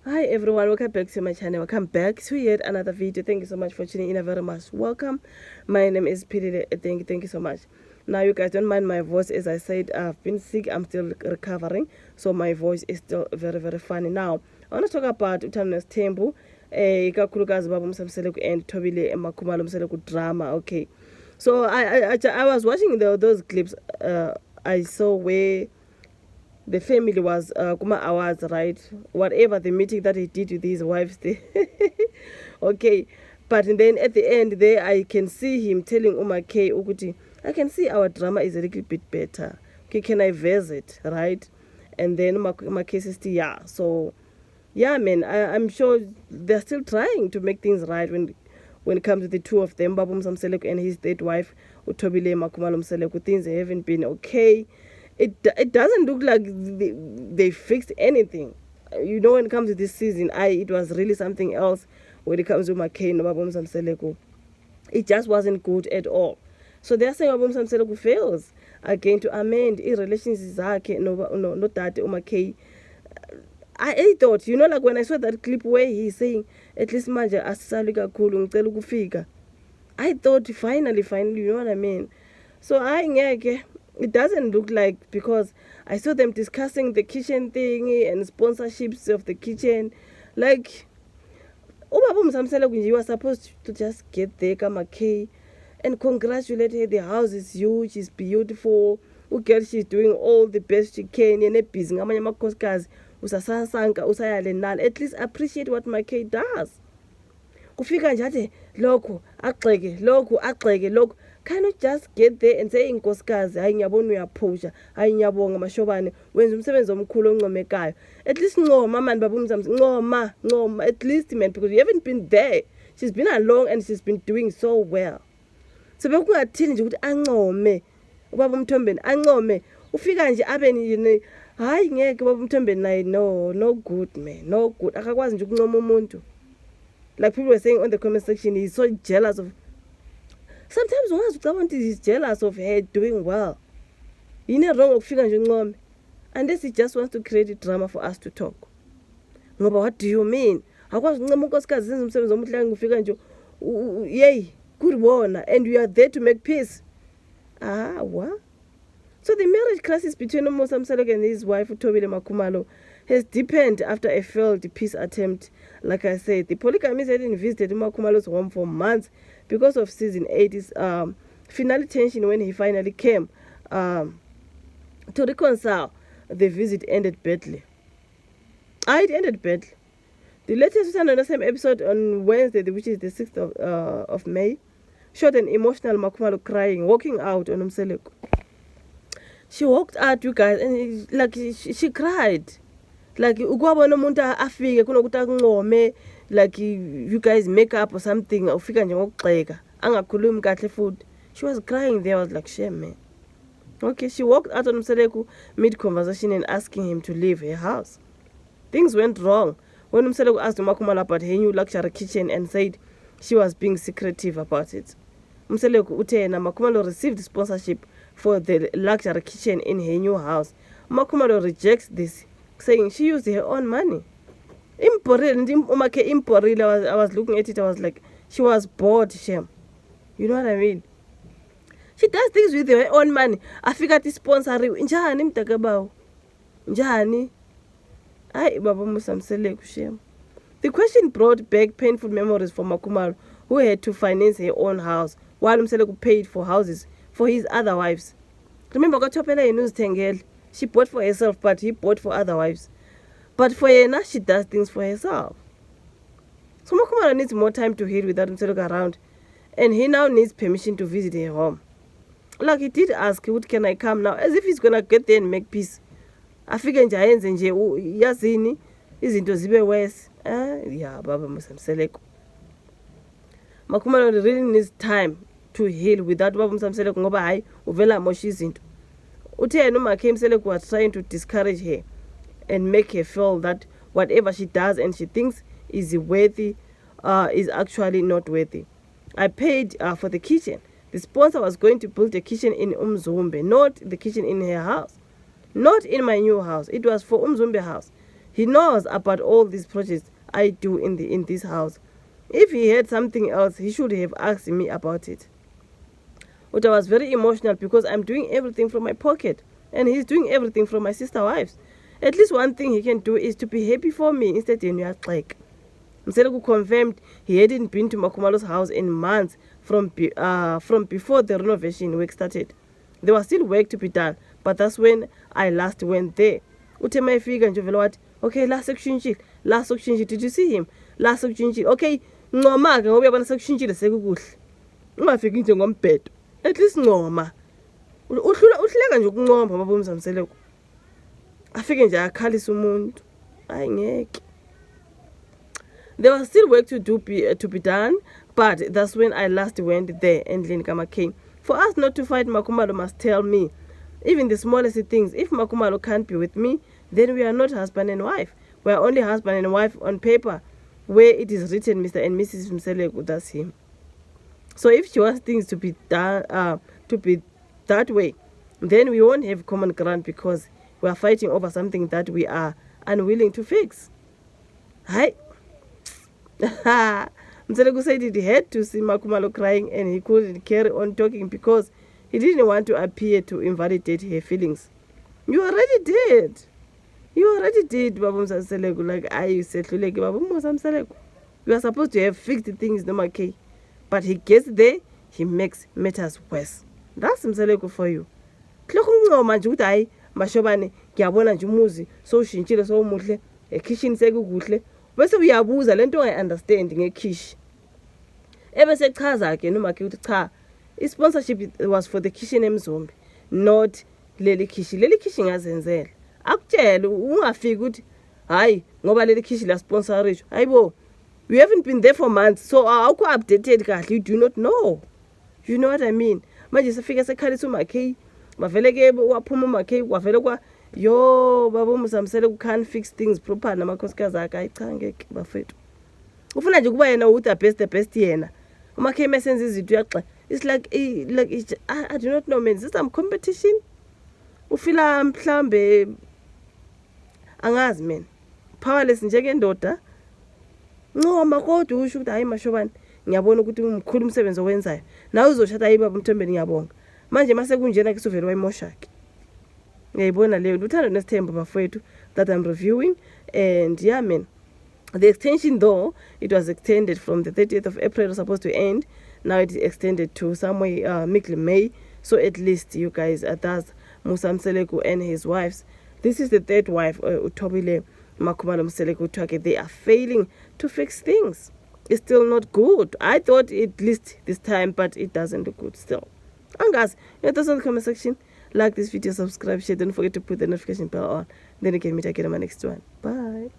Hi everyone, welcome back to my channel. Welcome back to yet another video. Thank you so much for tuning in. Very much welcome. My name is Pidile. Thank you so much. Now you guys don't mind my voice. As I said, I've been sick. I'm still recovering, so my voice is still very funny. Now I want to talk about Uthanas Tembu, ikakhulukazi Baba Msamseleku and Tobile Makhumalo Mseleku drama. Okay, so I was watching those clips. I saw where the family was kuma awards, right? Whatever the meeting that he did with his wives, okay. But then at the end there, I can see him telling Uma K Ukuti, I can see our drama is a little bit better. Okay, can I visit, right? And then Uma K says, yeah. So yeah, man, I'm sure they're still trying to make things right when it comes to the two of them, Babu Msamseleku and his dead wife, Utobile Makhumalo Mseleku. Things haven't been okay. It doesn't look like they fixed anything. You know, when it comes to this season, it was really something else when it comes to McCain or Babu Msamseleku. It just wasn't good at all. So they're saying Babu Msamseleku fails again to amend relations zakhe no Tate uMaKay. I thought, you know, like when I saw that clip where he's saying, at least manje asisali kakhulu ngicela ukufika, I thought finally, you know what I mean? So it doesn't look like, because I saw them discussing the kitchen thing and sponsorships of the kitchen. Like, Ubaba Msamseleku, you are supposed to just get there, McKay, and congratulate her. The house is huge, it's beautiful. Girl, she's doing all the best she can. At least appreciate what McKay does. Kufika nje athi lokho agxeke. Can you just get there and say inkosikazi, hayi ngiyabona uyaphusha, hayi ngiyabonga mashobane, wenza umsebenzi omkhulu oncomekayo. At least ncoma man Babu Msamseleku, ncoma at least, man, because you haven't been there. She's been along and she's been doing so well. So bekungathini nje ukuthi ancome ubaba uMthombeni, ancome ufika nje abeni yini, hayi ngeke ubaba uMthombeni naye, no good, man, no good. Akakwazi nje ukuncoma umuntu. Like people were saying on the comment section, he's so jealous of. Sometimes once he's jealous of her doing well. You know, wrong of figure nje, unless he just wants to create a drama for us to talk. Ngoba, what do you mean? Akwazi ukuncoma unkosikazi zenza umsebenzi omuhle ngifika nje yey kuribona, and we are there to make peace. What? So the marriage crisis between Umosa Mseleku and his wife Utobile Makhumalo has deepened after a failed peace attempt. Like I said, the polygamist hadn't visited Makhumalo's home for months because of season 8's finale tension. When he finally came to reconcile, the visit ended badly. It ended badly. The latest on the same episode on Wednesday, which is the 6th of May, showed an emotional Makhumalo crying, walking out on Mseleku. She walked out, you guys, and like she cried. Like ukwabona umuntu afike kunokuthi akuncome, like you guys make up or something, ufika nje ngokugxeka angakhulumi kahle futhi. She was crying there. I was like, shame, man. Okay, she walked out on Mseleku mid conversation and asking him to leave her house. Things went wrong when Mseleku asked Makhumalo about her new luxury kitchen and said she was being secretive about it. Mseleku utena Makhumalo received sponsorship for the luxury kitchen in her new house. Makhumalo rejects this, saying she used her own money. I was looking at it, I was like, she was bored, shame. You know what I mean? She does things with her own money. Afika ti sponsor njani mtakabawo. Njani? Baba Msamseleku, shame. The question brought back painful memories for Makhumalo, who had to finance her own house while Mseleku paid for houses for his other wives. Remember, she bought for herself, but he bought for other wives. But for Yena, she does things for herself. So Makhumalo needs more time to heal without Mseleku around, and he now needs permission to visit her home. Like he did ask, what can I come now? As if he's gonna get there and make peace. Afike nje ayenze nje yazini izinto zibe worse. Yeah, Baba Msamseleku. Makhumalo really needs time to heal without Baba Msamseleku ngoba hayi uvela mosha izinto. Uthe yena uMaKay Mseleku was trying to discourage her and make her feel that whatever she does and she thinks is worthy is actually not worthy. I paid for the kitchen. The sponsor was going to build a kitchen in Umzumbe, not the kitchen in her house. Not in my new house. It was for Umzumbe house. He knows about all these projects I do in this house. If he had something else, he should have asked me about it. But I was very emotional because I'm doing everything from my pocket and he's doing everything from my sister wives. At least one thing he can do is to be happy for me instead of like. Mseleku confirmed he hadn't been to Makhumalo's house in months from before the renovation work started. There was still work to be done, but that's when I last went there. Uthe mayifika nje vele wathi, okay, last sekushintshile. Did you see him? Last sekushintshile. Okay, ncoma-ke ngoba uyabona sekushintshile sekukuhle. Ungafiki nje ngombhedo. At least ncoma. Uhleka nje ukuncomba baba uMzamseleko. Afike nje akhalisa umuntu. Hayi ngeke. There was still work to be done, but that's when I last went there, Endlini Kamakane. For us not to fight, Makhumalo must tell me, even the smallest things. If Makhumalo can't be with me, then we are not husband and wife. We are only husband and wife on paper, where it is written Mr. and Mrs. Mseleko, that's him. So if she wants things to be done, to be that way, then we won't have common ground because we are fighting over something that we are unwilling to fix. Hi. Mseleko said he had to see Makhumalo crying and he couldn't carry on talking because he didn't want to appear to invalidate her feelings. You already did, Baba Mseleko. Like I said, Baba Mseleko. You are supposed to have fixed things, no okay. But he gets there, he makes matters worse. That's Mseleko for you. Hloko uncoma nje ukuthi hayi mashobane ngiyabona nje umuzi so ushintshile so umuhle ekitchen sekukuhle. Bese uyabuza lento ongayiunderstand ngekhishi. Ebese chaza ke noma ke uthi cha, i-sponsorship was for the kitchen eMzombe, not leli khishi. Leli khishi ngazenzela. Akutshela ungafiki ukuthi hayi ngoba leli khishi la sponsorisho. Hayibo, you haven't been there for months, so awukho updated kahle. You do not know. You know what I mean? Manje sefika sekhalisa uMakhe, bavele ke waphuma uMakhe, wavele kwa yo baba uMzamseleko can't fix things proper namakhosikazi akhe. Ayicha ngeke bafethu. Ufuna nje kuba yena uthi the best yena. Umakhe mesenza izinto uyaxa. It's like I do not know, man. Is this some competition? Ufila mhlambe angazi man. Powerless njengendoda. Ncoma kodwa usho ukuthi hayi mashobani ngiyabona ukuthi umkhulu umsebenzi owenzayo. Nawe uzoshada hayi baba uMthombeni ngiyabonga. Manje mase kunjena ke sovele wayimoshake. Ngiyayibona leyo uthando nesithembu bafowethu that I'm reviewing, and yeah man, the extension though it was extended from the 30th of April, it was supposed to end. Now it is extended to somewhere May. So at least you guys, that's Musa Mseleko and his wives. This is the third wife, Uthobile Makhumalo Mseleko. They are failing to fix things. It's still not good. I thought at least this time, but it doesn't look good still. And guys, that's all the comment section. Like this video, subscribe, share. Don't forget to put the notification bell on. Then you can meet again on my next one. Bye.